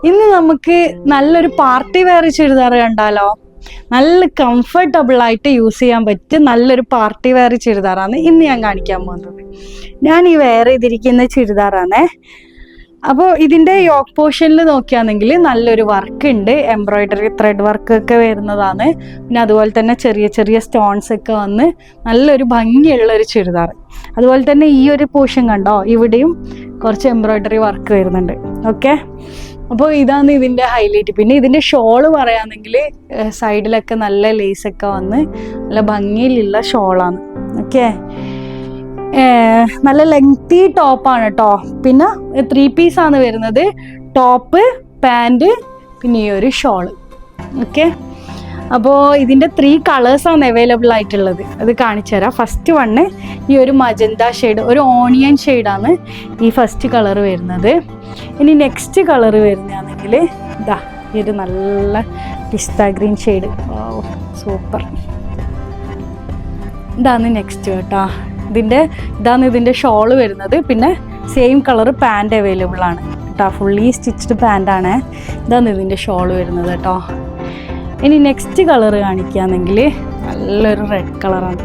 ഇന്ന് നമുക്ക് നല്ലൊരു പാർട്ടി വെയർ ചുരിദാർ കണ്ടാലോ? നല്ല കംഫർട്ടബിൾ ആയിട്ട് യൂസ് ചെയ്യാൻ പറ്റിയ നല്ലൊരു പാർട്ടി വെയർ ചുരിദാറാണ് ഇന്ന് ഞാൻ കാണിക്കാൻ പോകുന്നത്. ഞാൻ ഈ വെയർ ചെയ്തിരിക്കുന്ന ചുരിദാറാണ്. അപ്പോൾ ഇതിൻ്റെ യോക്ക് പോർഷനിൽ നോക്കുകയാണെങ്കിൽ നല്ലൊരു വർക്ക് ഉണ്ട്, എംബ്രോയിഡറി ത്രെഡ് വർക്കൊക്കെ വരുന്നതാണ്. പിന്നെ അതുപോലെ തന്നെ ചെറിയ ചെറിയ സ്റ്റോൺസ് ഒക്കെ വന്ന് നല്ലൊരു ഭംഗിയുള്ളൊരു ചുരിദാർ. അതുപോലെ തന്നെ ഈ ഒരു പോർഷൻ കണ്ടോ, ഇവിടെയും കുറച്ച് എംബ്രോയിഡറി വർക്ക് വരുന്നുണ്ട്. ഓക്കെ, അപ്പോൾ ഇതാണ് ഇതിൻ്റെ ഹൈലൈറ്റ്. പിന്നെ ഇതിൻ്റെ ഷോള് പറയുകയാണെങ്കിൽ സൈഡിലൊക്കെ നല്ല ലേസൊക്കെ വന്ന് നല്ല ഭംഗിയിലുള്ള ഷോളാണ്. ഓക്കെ, നല്ല ലെങ്തി ടോപ്പാണ് കേട്ടോ. പിന്നെ 3 പീസാണ് വരുന്നത്, ടോപ്പ്, പാൻറ്, പിന്നെ ഈ ഒരു ഷോള്. ഓക്കെ, അപ്പോൾ ഇതിൻ്റെ 3 കളേഴ്സാണ് അവൈലബിൾ ആയിട്ടുള്ളത്. അത് കാണിച്ചു തരാം. ഫസ്റ്റ് വണ്ണ് ഈ ഒരു മജന്ത ഷെയ്ഡ്, ഒരു ഓണിയൻ ഷെയ്ഡാണ് ഈ ഫസ്റ്റ് കളർ വരുന്നത്. ഇനി നെക്സ്റ്റ് കളർ വരുന്നതാണെങ്കിൽ ഇതാ ഈ ഒരു നല്ല പിസ്ത ഗ്രീൻ ഷെയ്ഡ്. സൂപ്പർ, ഇതാണ് നെക്സ്റ്റ് കേട്ടോ. ഇതാണ് ഇതിൻ്റെ ഷോള് വരുന്നത്. പിന്നെ സെയിം കളർ പാൻറ് അവൈലബിൾ ആണ് കേട്ടോ, ഫുള്ളി സ്റ്റിച്ച്ഡ് പാൻറ്റാണ്. ഇതാണ് ഇതിൻ്റെ ഷോള് വരുന്നത് കേട്ടോ. ഇനി നെക്സ്റ്റ് കളർ കാണിക്കുകയാണെങ്കിൽ നല്ലൊരു റെഡ് കളറാണ്.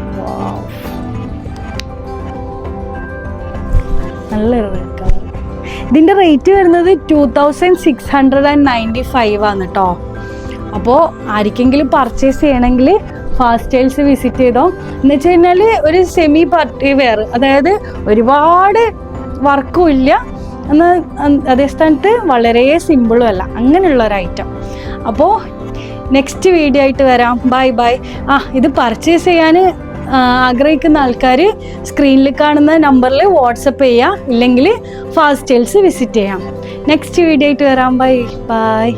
നല്ലൊരു റെഡ് കളർ. ഇതിൻ്റെ റേറ്റ് വരുന്നത് 2695 ആണ് കേട്ടോ. അപ്പോൾ ആർക്കെങ്കിലും പർച്ചേസ് ചെയ്യണമെങ്കിൽ ഫാസ്റ്റ് സ്റ്റൈൽസ് വിസിറ്റ് ചെയ്തോ. എന്ന് വെച്ച് കഴിഞ്ഞാൽ ഒരു സെമി പാർട്ടി വെയർ, അതായത് ഒരുപാട് വർക്കും ഇല്ല എന്നാൽ അതേ സ്ഥാനത്ത് വളരെ സിമ്പിളും അല്ല, അങ്ങനെയുള്ള ഒരു ഐറ്റം. അപ്പോൾ നെക്സ്റ്റ് വീഡിയോ ആയിട്ട് വരാം. Bye bye. ഇത് പർച്ചേസ് ചെയ്യാൻ ആഗ്രഹിക്കുന്ന ആൾക്കാർ സ്ക്രീനിൽ കാണുന്ന നമ്പറിൽ വാട്സപ്പ് ചെയ്യാം, ഇല്ലെങ്കിൽ ഫാസ്റ്റ് സ്റ്റൈൽസ് വിസിറ്റ് ചെയ്യാം. നെക്സ്റ്റ് വീഡിയോ ആയിട്ട് വരാം. Bye bye.